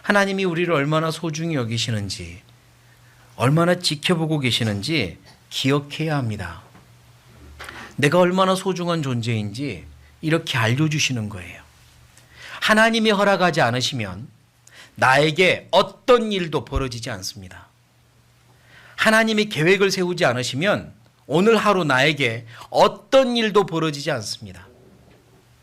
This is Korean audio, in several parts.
하나님이 우리를 얼마나 소중히 여기시는지, 얼마나 지켜보고 계시는지 기억해야 합니다. 내가 얼마나 소중한 존재인지 이렇게 알려주시는 거예요. 하나님이 허락하지 않으시면 나에게 어떤 일도 벌어지지 않습니다. 하나님이 계획을 세우지 않으시면 오늘 하루 나에게 어떤 일도 벌어지지 않습니다.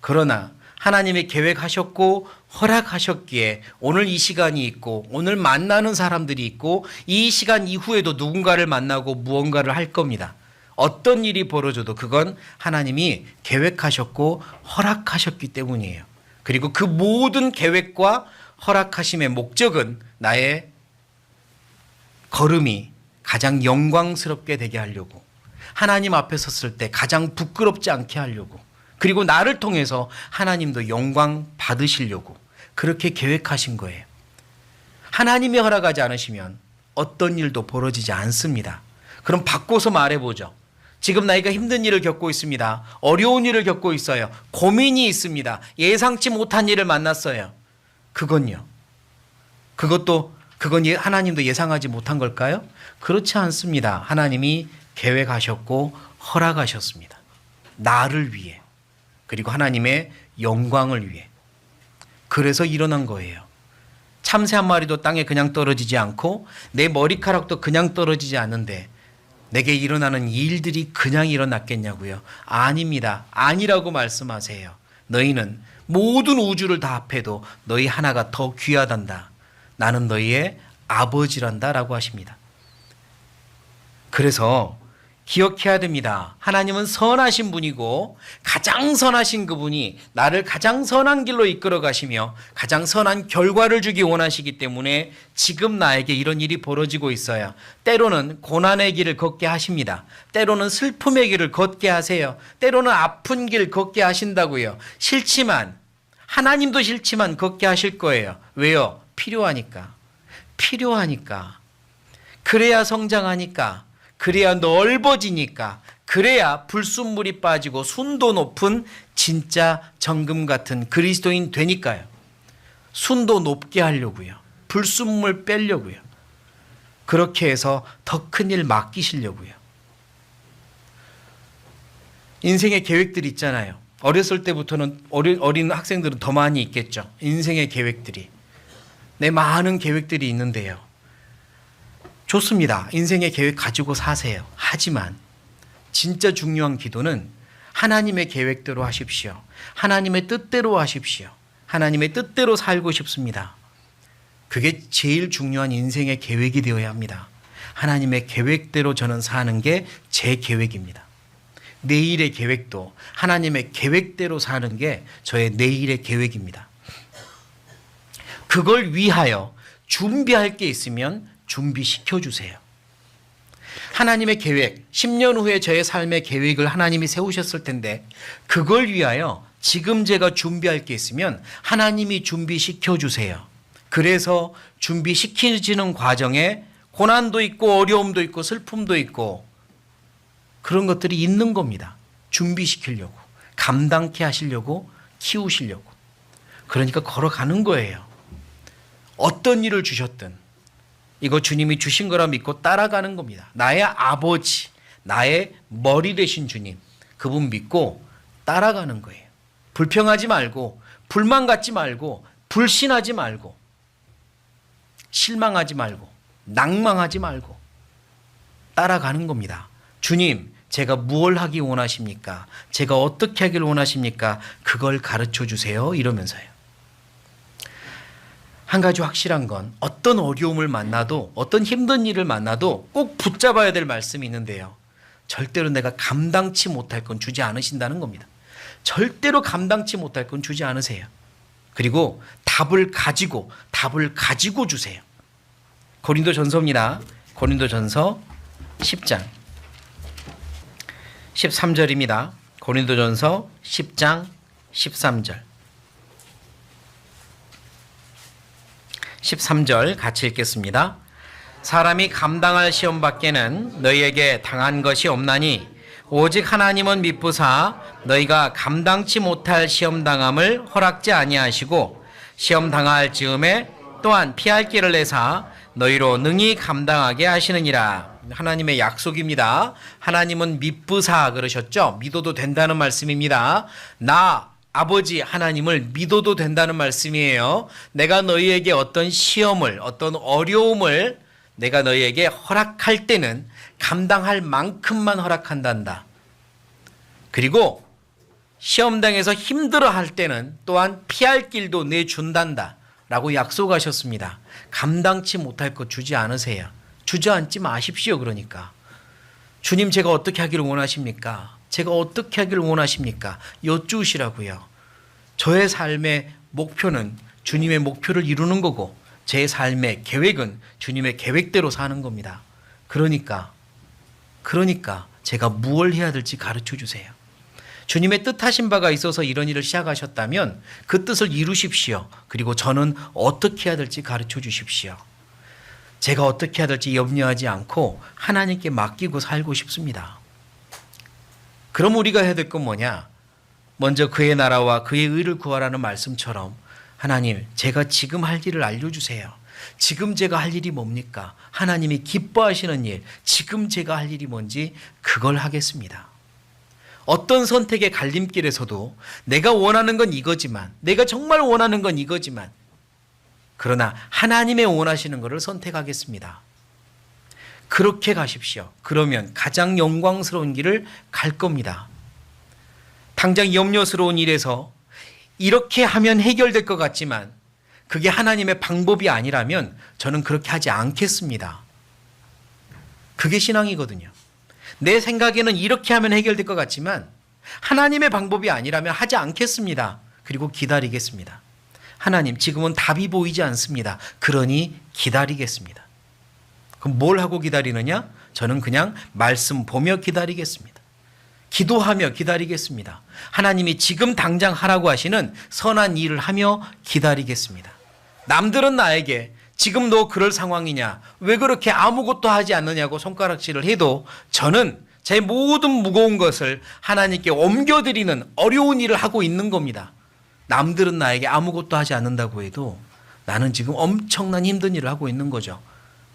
그러나 하나님이 계획하셨고 허락하셨기에 오늘 이 시간이 있고 오늘 만나는 사람들이 있고 이 시간 이후에도 누군가를 만나고 무언가를 할 겁니다. 어떤 일이 벌어져도 그건 하나님이 계획하셨고 허락하셨기 때문이에요. 그리고 그 모든 계획과 허락하심의 목적은 나의 걸음이 가장 영광스럽게 되게 하려고, 하나님 앞에 섰을 때 가장 부끄럽지 않게 하려고, 그리고 나를 통해서 하나님도 영광 받으시려고 그렇게 계획하신 거예요. 하나님이 허락하지 않으시면 어떤 일도 벌어지지 않습니다. 그럼 바꿔서 말해보죠. 지금 나이가 힘든 일을 겪고 있습니다. 어려운 일을 겪고 있어요. 고민이 있습니다. 예상치 못한 일을 만났어요. 그건 하나님도 예상하지 못한 걸까요? 그렇지 않습니다. 하나님이 계획하셨고 허락하셨습니다. 나를 위해, 그리고 하나님의 영광을 위해. 그래서 일어난 거예요. 참새 한 마리도 땅에 그냥 떨어지지 않고 내 머리카락도 그냥 떨어지지 않는데 내게 일어나는 일들이 그냥 일어났겠냐고요? 아닙니다. 아니라고 말씀하세요. 너희는 모든 우주를 다 합해도 너희 하나가 더 귀하단다. 나는 너희의 아버지란다 라고 하십니다. 그래서 기억해야 됩니다. 하나님은 선하신 분이고 가장 선하신 그분이 나를 가장 선한 길로 이끌어 가시며 가장 선한 결과를 주기 원하시기 때문에 지금 나에게 이런 일이 벌어지고 있어요. 때로는 고난의 길을 걷게 하십니다. 때로는 슬픔의 길을 걷게 하세요. 때로는 아픈 길 걷게 하신다고요. 싫지만, 하나님도 싫지만 걷게 하실 거예요. 왜요? 필요하니까. 그래야 성장하니까. 그래야 넓어지니까. 그래야 불순물이 빠지고 순도 높은 진짜 정금 같은 그리스도인 되니까요. 순도 높게 하려고요. 불순물 빼려고요. 그렇게 해서 더 큰 일 맡기시려고요. 인생의 계획들이 있잖아요. 어렸을 때부터는 어린 학생들은 더 많이 있겠죠. 인생의 계획들이. 내 많은 계획들이 있는데요. 좋습니다. 인생의 계획 가지고 사세요. 하지만 진짜 중요한 기도는 하나님의 계획대로 하십시오. 하나님의 뜻대로 하십시오. 하나님의 뜻대로 살고 싶습니다. 그게 제일 중요한 인생의 계획이 되어야 합니다. 하나님의 계획대로 저는 사는 게 제 계획입니다. 내일의 계획도 하나님의 계획대로 사는 게 저의 내일의 계획입니다. 그걸 위하여 준비할 게 있으면 준비시켜 주세요. 하나님의 계획, 10년 후에 저의 삶의 계획을 하나님이 세우셨을 텐데 그걸 위하여 지금 제가 준비할 게 있으면 하나님이 준비시켜 주세요. 그래서 준비시키는 과정에 고난도 있고 어려움도 있고 슬픔도 있고 그런 것들이 있는 겁니다. 준비시키려고, 감당케 하시려고, 키우시려고. 그러니까 걸어가는 거예요. 어떤 일을 주셨든 이거 주님이 주신 거라 믿고 따라가는 겁니다. 나의 아버지, 나의 머리 되신 주님, 그분 믿고 따라가는 거예요. 불평하지 말고, 불만 갖지 말고, 불신하지 말고, 실망하지 말고, 낭망하지 말고 따라가는 겁니다. 주님, 제가 무엇을 하기 원하십니까? 제가 어떻게 하길 원하십니까? 그걸 가르쳐 주세요. 이러면서요. 한 가지 확실한 건 어떤 어려움을 만나도 어떤 힘든 일을 만나도 꼭 붙잡아야 될 말씀이 있는데요. 절대로 내가 감당치 못할 건 주지 않으신다는 겁니다. 절대로 감당치 못할 건 주지 않으세요. 그리고 답을 가지고 주세요. 고린도전서입니다. 고린도전서 10장 13절입니다. 고린도전서 10장 13절 13절 같이 읽겠습니다. 사람이 감당할 시험 밖에는 너희에게 당한 것이 없나니 오직 하나님은 미쁘사 너희가 감당치 못할 시험 당함을 허락지 아니하시고 시험 당할 즈음에 또한 피할 길을 내사 너희로 능히 감당하게 하시느니라. 하나님의 약속입니다. 하나님은 믿부사 그러셨죠. 믿어도 된다는 말씀입니다. 나 아버지 하나님을 믿어도 된다는 말씀이에요. 내가 너희에게 어떤 시험을, 어떤 어려움을 내가 너희에게 허락할 때는 감당할 만큼만 허락한단다. 그리고 시험당에서 힘들어할 때는 또한 피할 길도 내준단다 라고 약속하셨습니다. 감당치 못할 것 주지 않으세요. 주저앉지 마십시오. 그러니까 주님, 제가 어떻게 하기를 원하십니까? 제가 어떻게 하기를 원하십니까? 여쭈시라고요. 저의 삶의 목표는 주님의 목표를 이루는 거고 제 삶의 계획은 주님의 계획대로 사는 겁니다. 그러니까 제가 무엇을 해야 될지 가르쳐 주세요. 주님의 뜻하신 바가 있어서 이런 일을 시작하셨다면 그 뜻을 이루십시오. 그리고 저는 어떻게 해야 될지 가르쳐 주십시오. 제가 어떻게 해야 될지 염려하지 않고 하나님께 맡기고 살고 싶습니다. 그럼 우리가 해야 될 건 뭐냐? 먼저 그의 나라와 그의 의를 구하라는 말씀처럼 하나님, 제가 지금 할 일을 알려주세요. 지금 제가 할 일이 뭡니까? 하나님이 기뻐하시는 일, 지금 제가 할 일이 뭔지 그걸 하겠습니다. 어떤 선택의 갈림길에서도 내가 원하는 건 이거지만, 내가 정말 원하는 건 이거지만, 그러나 하나님의 원하시는 것을 선택하겠습니다. 그렇게 가십시오. 그러면 가장 영광스러운 길을 갈 겁니다. 당장 염려스러운 일에서 이렇게 하면 해결될 것 같지만 그게 하나님의 방법이 아니라면 저는 그렇게 하지 않겠습니다. 그게 신앙이거든요. 내 생각에는 이렇게 하면 해결될 것 같지만 하나님의 방법이 아니라면 하지 않겠습니다. 그리고 기다리겠습니다. 하나님, 지금은 답이 보이지 않습니다. 그러니 기다리겠습니다. 그럼 뭘 하고 기다리느냐? 저는 그냥 말씀 보며 기다리겠습니다. 기도하며 기다리겠습니다. 하나님이 지금 당장 하라고 하시는 선한 일을 하며 기다리겠습니다. 남들은 나에게 지금 너 그럴 상황이냐? 왜 그렇게 아무것도 하지 않느냐고 손가락질을 해도 저는 제 모든 무거운 것을 하나님께 옮겨드리는 어려운 일을 하고 있는 겁니다. 남들은 나에게 아무것도 하지 않는다고 해도 나는 지금 엄청난 힘든 일을 하고 있는 거죠.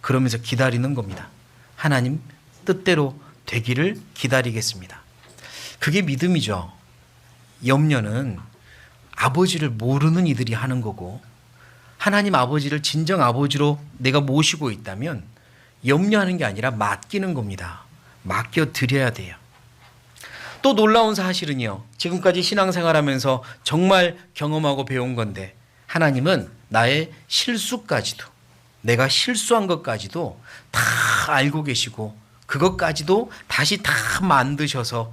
그러면서 기다리는 겁니다. 하나님 뜻대로 되기를 기다리겠습니다. 그게 믿음이죠. 염려는 아버지를 모르는 이들이 하는 거고, 하나님 아버지를 진정 아버지로 내가 모시고 있다면 염려하는 게 아니라 맡기는 겁니다. 맡겨드려야 돼요. 또 놀라운 사실은요, 지금까지 신앙생활하면서 정말 경험하고 배운 건데, 하나님은 나의 실수까지도, 내가 실수한 것까지도 다 알고 계시고 그것까지도 다시 다 만드셔서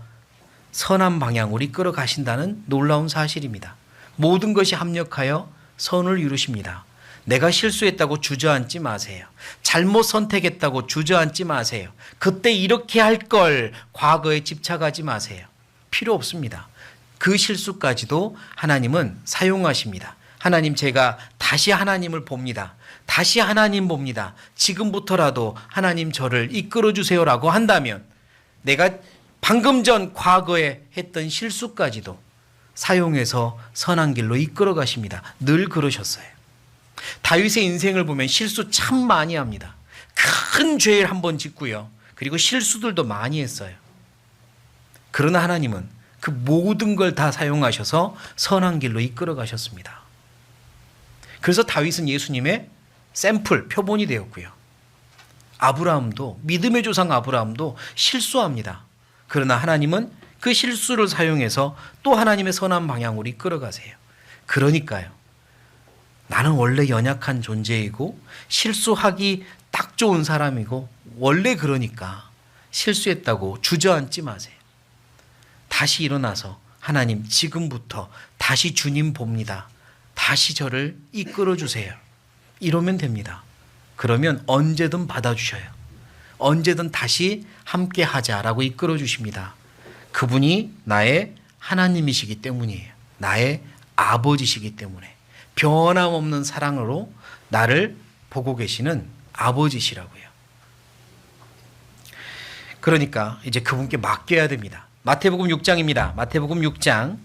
선한 방향으로 이끌어 가신다는 놀라운 사실입니다. 모든 것이 합력하여 선을 이루십니다. 내가 실수했다고 주저앉지 마세요. 잘못 선택했다고 주저앉지 마세요. 그때 이렇게 할 걸 과거에 집착하지 마세요. 필요 없습니다. 그 실수까지도 하나님은 사용하십니다. 하나님, 제가 다시 하나님을 봅니다. 다시 하나님 봅니다. 지금부터라도 하나님 저를 이끌어 주세요라고 한다면 내가 방금 전 과거에 했던 실수까지도 사용해서 선한 길로 이끌어 가십니다. 늘 그러셨어요. 다윗의 인생을 보면 실수 참 많이 합니다. 큰 죄를 한번 짓고요. 그리고 실수들도 많이 했어요. 그러나 하나님은 그 모든 걸 다 사용하셔서 선한 길로 이끌어 가셨습니다. 그래서 다윗은 예수님의 샘플, 표본이 되었고요. 아브라함도, 믿음의 조상 아브라함도 실수합니다. 그러나 하나님은 그 실수를 사용해서 또 하나님의 선한 방향으로 이끌어 가세요. 그러니까요, 나는 원래 연약한 존재이고 실수하기 딱 좋은 사람이고 원래 그러니까 실수했다고 주저앉지 마세요. 다시 일어나서 하나님, 지금부터 다시 주님 봅니다. 다시 저를 이끌어 주세요. 이러면 됩니다. 그러면 언제든 받아주셔요. 언제든 다시 함께 하자라고 이끌어 주십니다. 그분이 나의 하나님이시기 때문이에요. 나의 아버지시기 때문에. 변함없는 사랑으로 나를 보고 계시는 아버지시라고요. 그러니까 이제 그분께 맡겨야 됩니다. 마태복음 6장입니다. 마태복음 6장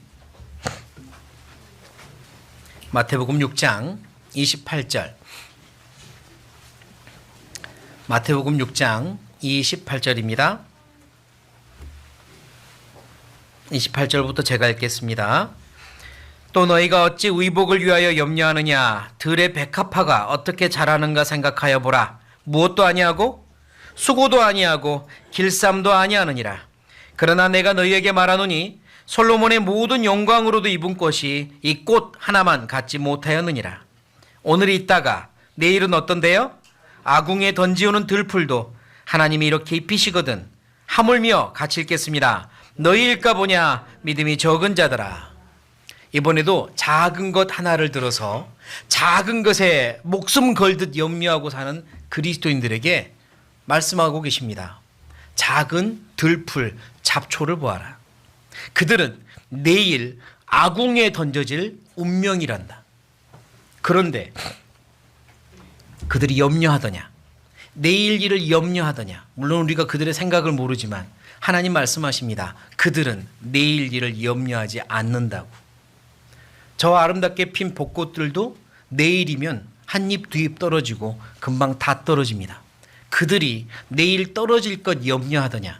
28절. 마태복음 6장 28절입니다. 28절부터 제가 읽겠습니다. 또 너희가 어찌 의복을 위하여 염려하느냐? 들의 백합화가 어떻게 자라는가 생각하여 보라. 무엇도 아니하고 수고도 아니하고 길쌈도 아니하느니라. 그러나 내가 너희에게 말하노니 솔로몬의 모든 영광으로도 입은 꽃이 이 꽃 하나만 갖지 못하였느니라. 오늘 있다가 내일은 어떤데요? 아궁이에 던지우는 들풀도 하나님이 이렇게 입히시거든 하물며 같이 읽겠습니다. 너희일까 보냐 믿음이 적은 자들아. 이번에도 작은 것 하나를 들어서 작은 것에 목숨 걸듯 염려하고 사는 그리스도인들에게 말씀하고 계십니다. 작은 들풀 잡초를 보아라. 그들은 내일 아궁이에 던져질 운명이란다. 그런데 그들이 염려하더냐? 내일 일을 염려하더냐? 물론 우리가 그들의 생각을 모르지만 하나님 말씀하십니다. 그들은 내일 일을 염려하지 않는다고. 저 아름답게 핀 벚꽃들도 내일이면 한 잎 두 잎 떨어지고 금방 다 떨어집니다. 그들이 내일 떨어질 것 염려하더냐?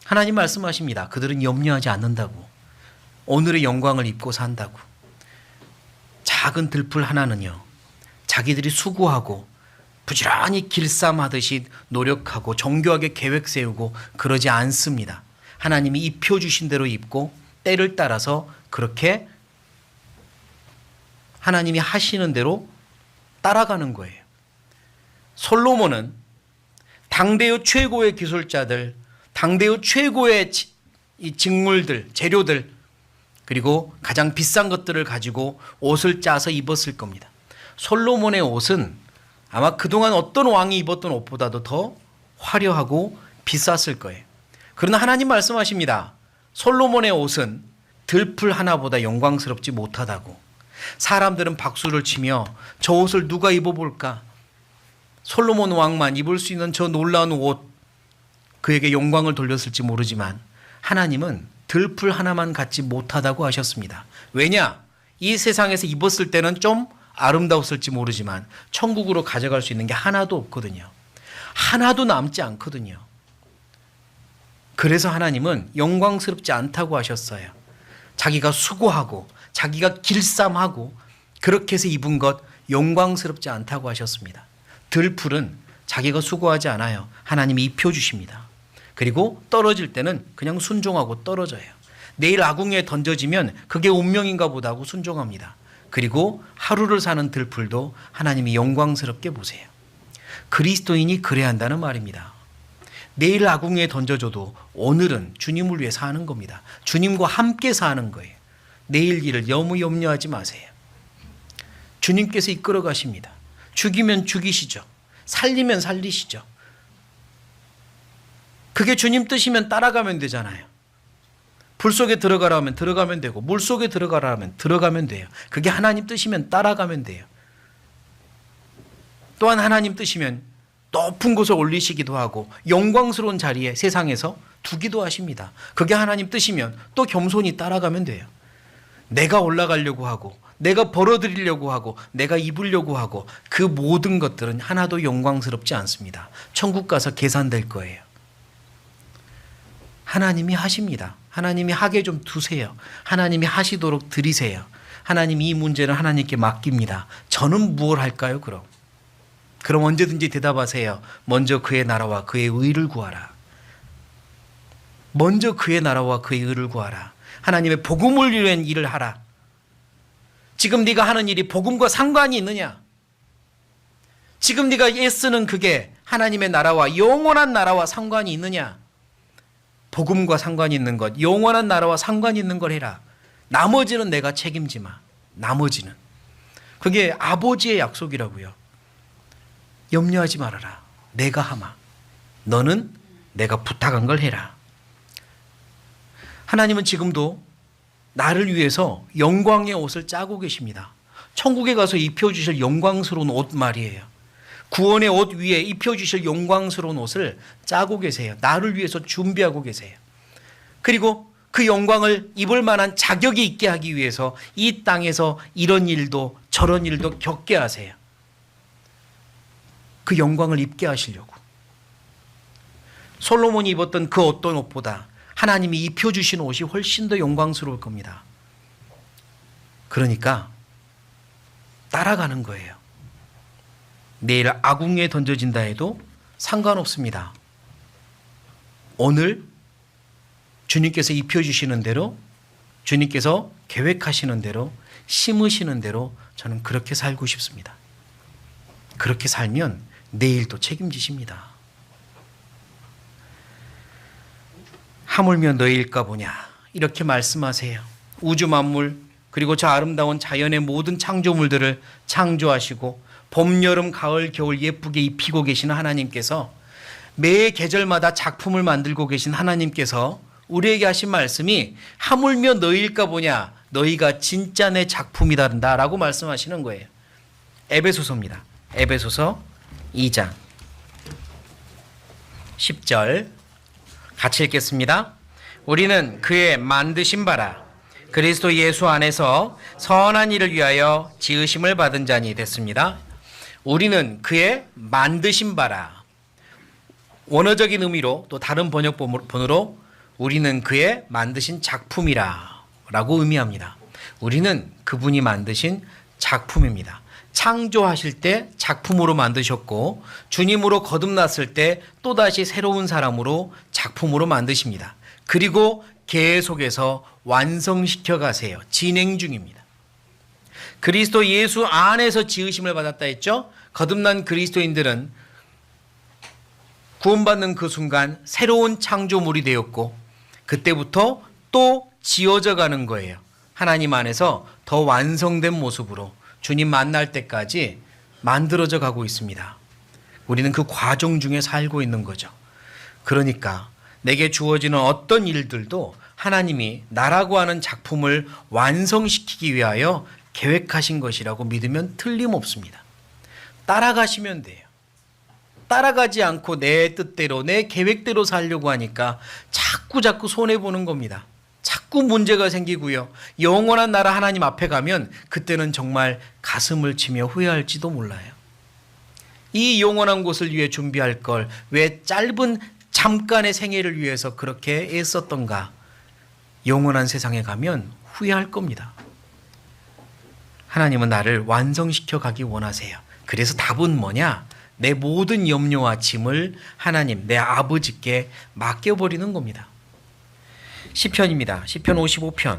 하나님 말씀하십니다. 그들은 염려하지 않는다고. 오늘의 영광을 입고 산다고. 작은 들풀 하나는요, 자기들이 수고하고 부지런히 길쌈하듯이 노력하고 정교하게 계획 세우고 그러지 않습니다. 하나님이 입혀주신 대로 입고 때를 따라서 그렇게 하나님이 하시는 대로 따라가는 거예요. 솔로몬은 당대의 최고의 기술자들, 당대의 최고의 이 직물들, 재료들, 그리고 가장 비싼 것들을 가지고 옷을 짜서 입었을 겁니다. 솔로몬의 옷은 아마 그동안 어떤 왕이 입었던 옷보다도 더 화려하고 비쌌을 거예요. 그러나 하나님 말씀하십니다. 솔로몬의 옷은 들풀 하나보다 영광스럽지 못하다고. 사람들은 박수를 치며 저 옷을 누가 입어볼까? 솔로몬 왕만 입을 수 있는 저 놀라운 옷, 그에게 영광을 돌렸을지 모르지만 하나님은 들풀 하나만 갖지 못하다고 하셨습니다. 왜냐? 이 세상에서 입었을 때는 좀 아름다웠을지 모르지만 천국으로 가져갈 수 있는 게 하나도 없거든요. 하나도 남지 않거든요. 그래서 하나님은 영광스럽지 않다고 하셨어요. 자기가 수고하고 자기가 길쌈하고 그렇게 해서 입은 것 영광스럽지 않다고 하셨습니다. 들풀은 자기가 수고하지 않아요. 하나님이 입혀주십니다. 그리고 떨어질 때는 그냥 순종하고 떨어져요. 내일 아궁이에 던져지면 그게 운명인가 보다 하고 순종합니다. 그리고 하루를 사는 들풀도 하나님이 영광스럽게 보세요. 그리스도인이 그래야 한다는 말입니다. 내일 아궁이에 던져줘도 오늘은 주님을 위해 사는 겁니다. 주님과 함께 사는 거예요. 내일 일을 너무 염려하지 마세요. 주님께서 이끌어 가십니다. 죽이면 죽이시죠. 살리면 살리시죠. 그게 주님 뜻이면 따라가면 되잖아요. 불 속에 들어가라 하면 들어가면 되고 물 속에 들어가라 하면 들어가면 돼요. 그게 하나님 뜻이면 따라가면 돼요. 또한 하나님 뜻이면 높은 곳에 올리시기도 하고 영광스러운 자리에 세상에서 두기도 하십니다. 그게 하나님 뜻이면 또 겸손히 따라가면 돼요. 내가 올라가려고 하고 내가 벌어들이려고 하고 내가 입으려고 하고 그 모든 것들은 하나도 영광스럽지 않습니다. 천국 가서 계산될 거예요. 하나님이 하십니다. 하나님이 하게 좀 두세요. 하나님이 하시도록 드리세요. 하나님 이 문제는 하나님께 맡깁니다. 저는 무엇을 할까요? 그럼 언제든지 대답하세요. 먼저 그의 나라와 그의 의를 구하라. 먼저 그의 나라와 그의 의를 구하라. 하나님의 복음을 위한 일을 하라. 지금 네가 하는 일이 복음과 상관이 있느냐? 지금 네가 애쓰는 그게 하나님의 나라와 영원한 나라와 상관이 있느냐? 복음과 상관이 있는 것, 영원한 나라와 상관이 있는 걸 해라. 나머지는 내가 책임지 마. 나머지는. 그게 아버지의 약속이라고요. 염려하지 말아라. 내가 하마. 너는 내가 부탁한 걸 해라. 하나님은 지금도 나를 위해서 영광의 옷을 짜고 계십니다. 천국에 가서 입혀주실 영광스러운 옷 말이에요. 구원의 옷 위에 입혀주실 영광스러운 옷을 짜고 계세요. 나를 위해서 준비하고 계세요. 그리고 그 영광을 입을 만한 자격이 있게 하기 위해서 이 땅에서 이런 일도 저런 일도 겪게 하세요. 그 영광을 입게 하시려고. 솔로몬이 입었던 그 어떤 옷보다 하나님이 입혀주신 옷이 훨씬 더 영광스러울 겁니다. 그러니까 따라가는 거예요. 내일 아궁이에 던져진다 해도 상관없습니다. 오늘 주님께서 입혀주시는 대로, 주님께서 계획하시는 대로, 심으시는 대로 저는 그렇게 살고 싶습니다. 그렇게 살면 내일도 책임지십니다. 하물며 너희일까 보냐, 이렇게 말씀하세요. 우주 만물 그리고 저 아름다운 자연의 모든 창조물들을 창조하시고 봄, 여름, 가을, 겨울 예쁘게 입히고 계시는 하나님께서, 매 계절마다 작품을 만들고 계신 하나님께서 우리에게 하신 말씀이 하물며 너희일까 보냐, 너희가 진짜 내 작품이다 라고 말씀하시는 거예요. 에베소서입니다. 에베소서 2장 10절 같이 읽겠습니다. 우리는 그의 만드신 바라 그리스도 예수 안에서 선한 일을 위하여 지으심을 받은 자니 됐습니다. 우리는 그의 만드신 바라. 원어적인 의미로 또 다른 번역본으로 우리는 그의 만드신 작품이라 라고 의미합니다. 우리는 그분이 만드신 작품입니다. 창조하실 때 작품으로 만드셨고 주님으로 거듭났을 때 또다시 새로운 사람으로 작품으로 만드십니다. 그리고 계속해서 완성시켜 가세요. 진행 중입니다. 그리스도 예수 안에서 지으심을 받았다 했죠. 거듭난 그리스도인들은 구원받는 그 순간 새로운 창조물이 되었고 그때부터 또 지어져 가는 거예요. 하나님 안에서 더 완성된 모습으로 주님 만날 때까지 만들어져 가고 있습니다. 우리는 그 과정 중에 살고 있는 거죠. 그러니까 내게 주어지는 어떤 일들도 하나님이 나라고 하는 작품을 완성시키기 위하여 계획하신 것이라고 믿으면 틀림없습니다. 따라가시면 돼요. 따라가지 않고 내 뜻대로 내 계획대로 살려고 하니까 자꾸 손해보는 겁니다. 자꾸 문제가 생기고요. 영원한 나라 하나님 앞에 가면 그때는 정말 가슴을 치며 후회할지도 몰라요. 이 영원한 곳을 위해 준비할 걸 왜 짧은 잠깐의 생애를 위해서 그렇게 애썼던가. 영원한 세상에 가면 후회할 겁니다. 하나님은 나를 완성시켜 가기 원하세요. 그래서 답은 뭐냐? 내 모든 염려와 짐을 하나님, 내 아버지께 맡겨버리는 겁니다. 시편입니다. 시편 55편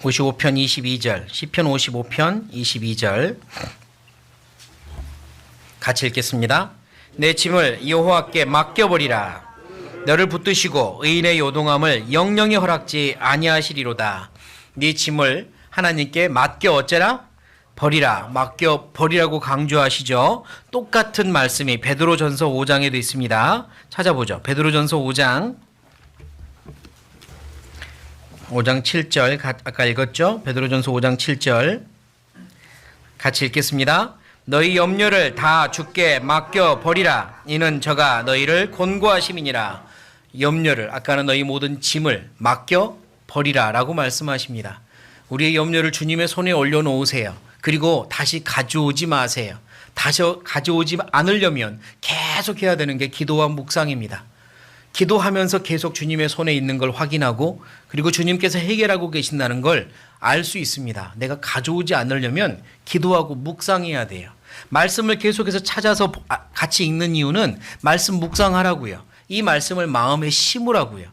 22절, 시편 55편 22절 같이 읽겠습니다. 내 짐을 여호와께 맡겨버리라. 너를 붙드시고 의인의 요동함을 영영히 허락지 아니하시리로다. 네 짐을 하나님께 맡겨 어째라? 버리라. 맡겨 버리라고 강조하시죠. 똑같은 말씀이 베드로전서 5장에도 있습니다. 찾아보죠. 베드로전서 5장 7절 아까 읽었죠? 베드로전서 5장 7절 같이 읽겠습니다. 너희 염려를 다 주께 맡겨 버리라. 이는 저가 너희를 권고하심이니라. 염려를, 아까는 너희 모든 짐을 맡겨 버리라 라고 말씀하십니다. 우리의 염려를 주님의 손에 올려놓으세요. 그리고 다시 가져오지 마세요. 다시 가져오지 않으려면 계속 해야 되는 게 기도와 묵상입니다. 기도하면서 계속 주님의 손에 있는 걸 확인하고 그리고 주님께서 해결하고 계신다는 걸 알 수 있습니다. 내가 가져오지 않으려면 기도하고 묵상해야 돼요. 말씀을 계속해서 찾아서 같이 읽는 이유는 말씀 묵상하라고요. 이 말씀을 마음에 심으라고요.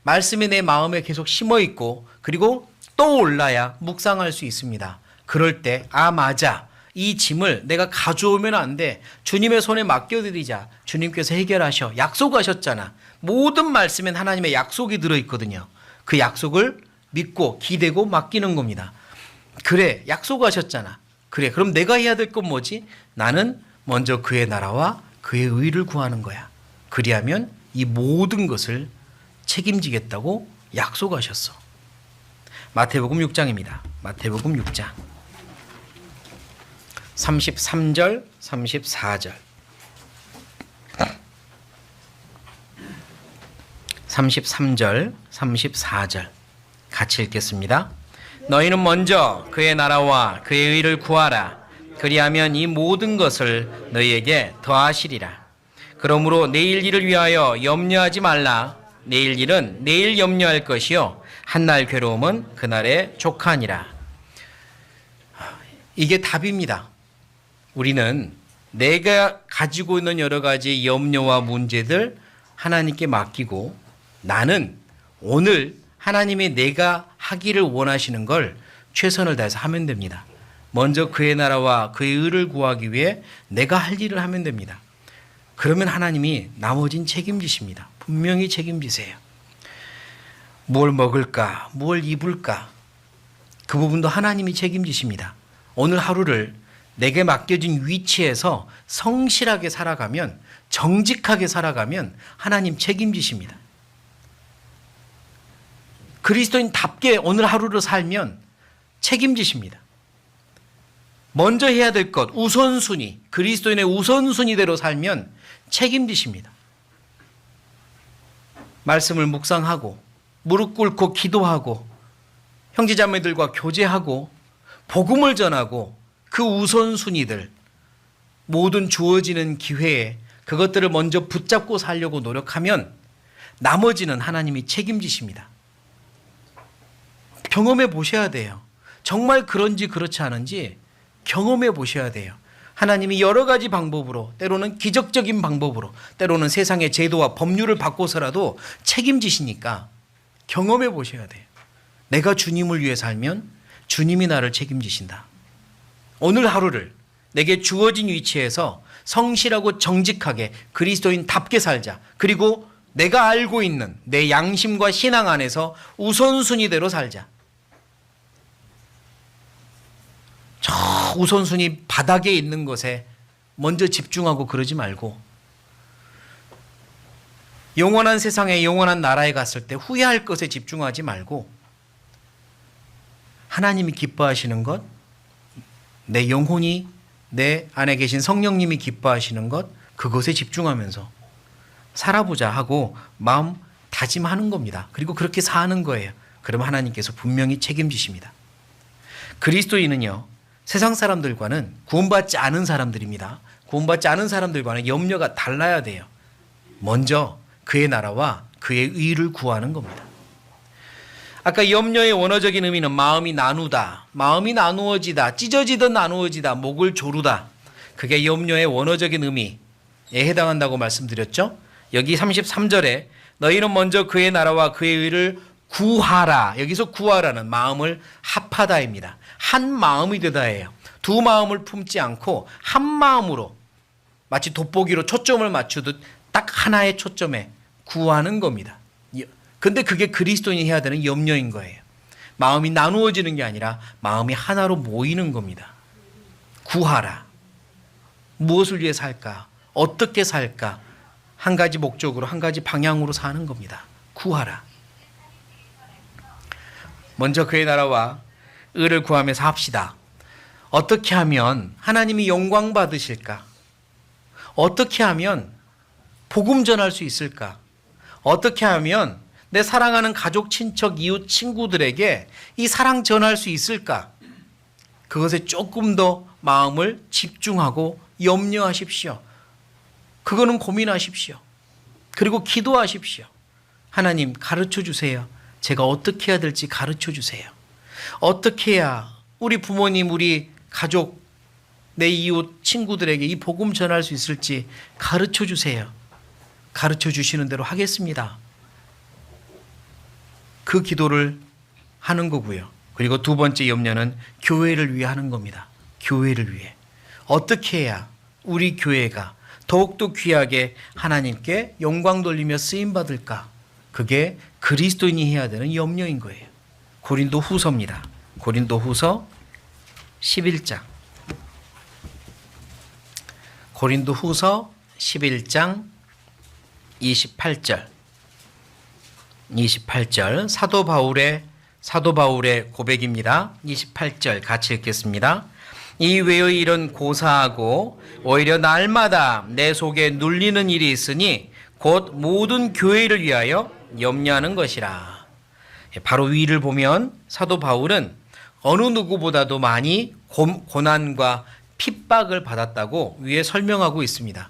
말씀이 내 마음에 계속 심어 있고 그리고 또 올라야 묵상할 수 있습니다. 그럴 때 맞아. 이 짐을 내가 가져오면 안 돼. 주님의 손에 맡겨드리자. 주님께서 해결하셔. 약속하셨잖아. 모든 말씀엔 하나님의 약속이 들어있거든요. 그 약속을 믿고 기대고 맡기는 겁니다. 그래, 약속하셨잖아. 그래, 그럼 내가 해야 될 건 뭐지? 나는 먼저 그의 나라와 그의 의를 구하는 거야. 그리하면 이 모든 것을 책임지겠다고 약속하셨어. 마태복음 6장입니다. 마태복음 6장 33절 34절 33절 34절 같이 읽겠습니다. 너희는 먼저 그의 나라와 그의 의를 구하라. 그리하면 이 모든 것을 너희에게 더하시리라. 그러므로 내일 일을 위하여 염려하지 말라. 내일 일은 내일 염려할 것이요 한날 괴로움은 그날에 족하니라. 이게 답입니다. 우리는 내가 가지고 있는 여러 가지 염려와 문제들 하나님께 맡기고 나는 오늘 하나님이 내가 하기를 원하시는 걸 최선을 다해서 하면 됩니다. 먼저 그의 나라와 그의 의를 구하기 위해 내가 할 일을 하면 됩니다. 그러면 하나님이 나머진 책임지십니다. 분명히 책임지세요. 뭘 먹을까? 뭘 입을까? 그 부분도 하나님이 책임지십니다. 오늘 하루를 내게 맡겨진 위치에서 성실하게 살아가면, 정직하게 살아가면 하나님 책임지십니다. 그리스도인답게 오늘 하루를 살면 책임지십니다. 먼저 해야 될 것, 우선순위, 그리스도인의 우선순위대로 살면 책임지십니다. 말씀을 묵상하고 무릎 꿇고 기도하고 형제자매들과 교제하고 복음을 전하고 그 우선순위들, 모든 주어지는 기회에 그것들을 먼저 붙잡고 살려고 노력하면 나머지는 하나님이 책임지십니다. 경험해 보셔야 돼요. 정말 그런지 그렇지 않은지 경험해 보셔야 돼요. 하나님이 여러 가지 방법으로, 때로는 기적적인 방법으로, 때로는 세상의 제도와 법률을 바꿔서라도 책임지시니까 경험해 보셔야 돼요. 내가 주님을 위해 살면 주님이 나를 책임지신다. 오늘 하루를 내게 주어진 위치에서 성실하고 정직하게 그리스도인답게 살자. 그리고 내가 알고 있는 내 양심과 신앙 안에서 우선순위대로 살자. 저 우선순위 바닥에 있는 것에 먼저 집중하고 그러지 말고 영원한 세상에 영원한 나라에 갔을 때 후회할 것에 집중하지 말고 하나님이 기뻐하시는 것, 내 영혼이 내 안에 계신 성령님이 기뻐하시는 것, 그것에 집중하면서 살아보자 하고 마음 다짐하는 겁니다. 그리고 그렇게 사는 거예요. 그러면 하나님께서 분명히 책임지십니다. 그리스도인은요, 세상 사람들과는 구원받지 않은 사람들입니다. 구원받지 않은 사람들과는 염려가 달라야 돼요. 먼저 그의 나라와 그의 의를 구하는 겁니다. 아까 염려의 원어적인 의미는 마음이 나누다, 마음이 나누어지다, 찢어지듯 나누어지다, 목을 조르다. 그게 염려의 원어적인 의미에 해당한다고 말씀드렸죠. 여기 33절에 너희는 먼저 그의 나라와 그의 의를 구하라. 여기서 구하라는 마음을 합하다입니다. 한 마음이 되다예요. 두 마음을 품지 않고 한 마음으로 마치 돋보기로 초점을 맞추듯 딱 하나의 초점에 구하는 겁니다. 근데 그게 그리스도인이 해야 되는 염려인 거예요. 마음이 나누어지는 게 아니라 마음이 하나로 모이는 겁니다. 구하라. 무엇을 위해 살까? 어떻게 살까? 한 가지 목적으로, 한 가지 방향으로 사는 겁니다. 구하라. 먼저 그의 나라와 의를 구하면서 합시다. 어떻게 하면 하나님이 영광 받으실까? 어떻게 하면 복음 전할 수 있을까? 어떻게 하면 내 사랑하는 가족, 친척, 이웃, 친구들에게 이 사랑 전할 수 있을까? 그것에 조금 더 마음을 집중하고 염려하십시오. 그거는 고민하십시오. 그리고 기도하십시오. 하나님 가르쳐 주세요. 제가 어떻게 해야 될지 가르쳐 주세요. 어떻게 해야 우리 부모님, 우리 가족, 내 이웃, 친구들에게 이 복음 전할 수 있을지 가르쳐 주세요. 가르쳐 주시는 대로 하겠습니다. 그 기도를 하는 거고요. 그리고 두 번째 염려는 교회를 위해 하는 겁니다. 교회를 위해. 어떻게 해야 우리 교회가 더욱더 귀하게 하나님께 영광 돌리며 쓰임받을까? 그게 그리스도인이 해야 되는 염려인 거예요. 고린도 후서입니다. 고린도 후서 11장. 고린도 후서 11장 28절. 28절 사도 바울의 고백입니다. 28절 같이 읽겠습니다. 이 외의 일은 고사하고 오히려 날마다 내 속에 눌리는 일이 있으니 곧 모든 교회를 위하여 염려하는 것이라. 바로 위를 보면 사도 바울은 어느 누구보다도 많이 고난과 핍박을 받았다고 위에 설명하고 있습니다.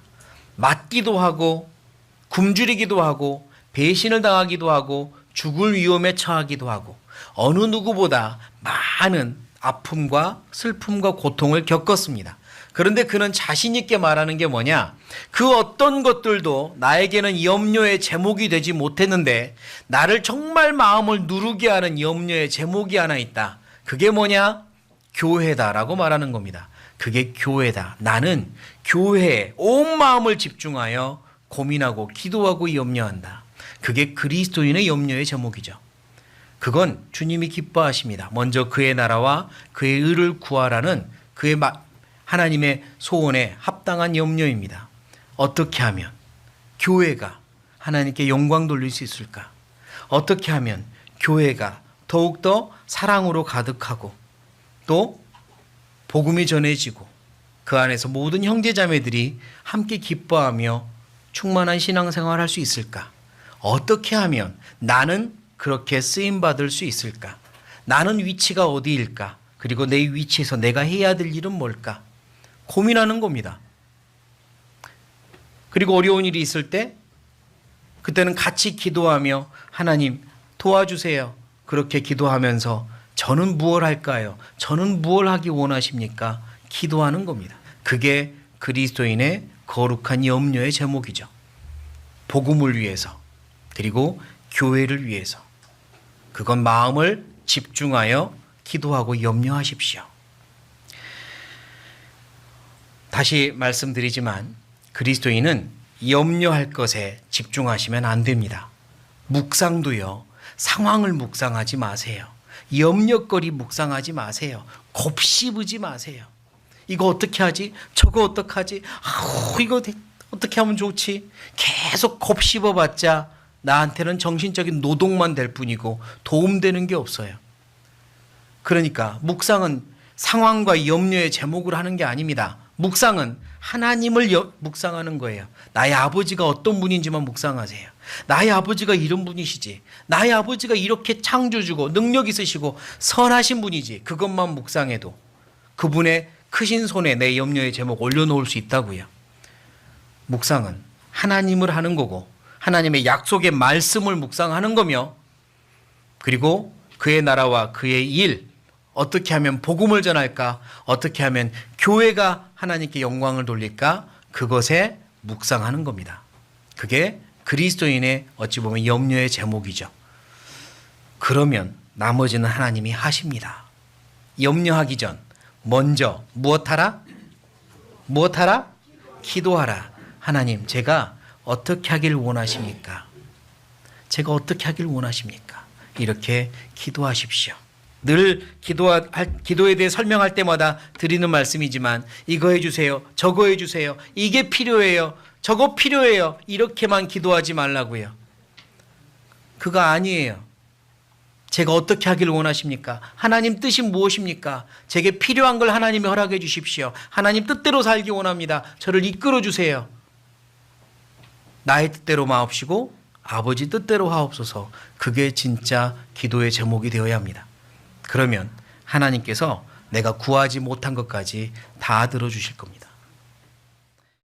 맞기도 하고 굶주리기도 하고 배신을 당하기도 하고 죽을 위험에 처하기도 하고 어느 누구보다 많은 아픔과 슬픔과 고통을 겪었습니다. 그런데 그는 자신 있게 말하는 게 뭐냐? 그 어떤 것들도 나에게는 염려의 제목이 되지 못했는데 나를 정말 마음을 누르게 하는 염려의 제목이 하나 있다. 그게 뭐냐? 교회다라고 말하는 겁니다. 그게 교회다. 나는 교회에 온 마음을 집중하여 고민하고 기도하고 염려한다. 그게 그리스도인의 염려의 제목이죠. 그건 주님이 기뻐하십니다. 먼저 그의 나라와 그의 의를 구하라는 그의 하나님의 소원에 합당한 염려입니다. 어떻게 하면 교회가 하나님께 영광 돌릴 수 있을까? 어떻게 하면 교회가 더욱더 사랑으로 가득하고 또 복음이 전해지고 그 안에서 모든 형제자매들이 함께 기뻐하며 충만한 신앙생활을 할 수 있을까? 어떻게 하면 나는 그렇게 쓰임받을 수 있을까? 나는 위치가 어디일까? 그리고 내 위치에서 내가 해야 될 일은 뭘까? 고민하는 겁니다. 그리고 어려운 일이 있을 때 그때는 같이 기도하며 하나님 도와주세요. 그렇게 기도하면서 저는 무엇 할까요? 저는 무엇 하기 원하십니까? 기도하는 겁니다. 그게 그리스도인의 거룩한 염려의 제목이죠. 복음을 위해서 그리고 교회를 위해서 그건 마음을 집중하여 기도하고 염려하십시오. 다시 말씀드리지만 그리스도인은 염려할 것에 집중하시면 안 됩니다. 묵상도요. 상황을 묵상하지 마세요. 염려거리 묵상하지 마세요. 곱씹으지 마세요. 이거 어떻게 하지? 저거 어떡하지? 이거 어떻게 하면 좋지? 계속 곱씹어봤자 나한테는 정신적인 노동만 될 뿐이고 도움되는 게 없어요. 그러니까 묵상은 상황과 염려의 제목을 하는 게 아닙니다. 묵상은 하나님을 묵상하는 거예요. 나의 아버지가 어떤 분인지만 묵상하세요. 나의 아버지가 이런 분이시지. 나의 아버지가 이렇게 창조주고 능력 있으시고 선하신 분이지. 그것만 묵상해도 그분의 크신 손에 내 염려의 제목 올려놓을 수 있다고요. 묵상은 하나님을 하는 거고 하나님의 약속의 말씀을 묵상하는 거며 그리고 그의 나라와 그의 일 어떻게 하면 복음을 전할까? 어떻게 하면 교회가 하나님께 영광을 돌릴까? 그것에 묵상하는 겁니다. 그게 그리스도인의 어찌 보면 염려의 제목이죠. 그러면 나머지는 하나님이 하십니다. 염려하기 전 먼저 무엇하라? 무엇하라? 기도하라. 하나님, 제가 어떻게 하길 원하십니까? 제가 어떻게 하길 원하십니까? 이렇게 기도하십시오. 늘 기도에 대해 설명할 때마다 드리는 말씀이지만 이거 해주세요. 저거 해주세요. 이게 필요해요. 저거 필요해요. 이렇게만 기도하지 말라고요. 그거 아니에요. 제가 어떻게 하길 원하십니까? 하나님 뜻이 무엇입니까? 제게 필요한 걸 하나님이 허락해 주십시오. 하나님 뜻대로 살기 원합니다. 저를 이끌어 주세요. 나의 뜻대로 마옵시고 아버지 뜻대로 하옵소서. 그게 진짜 기도의 제목이 되어야 합니다. 그러면 하나님께서 내가 구하지 못한 것까지 다 들어주실 겁니다.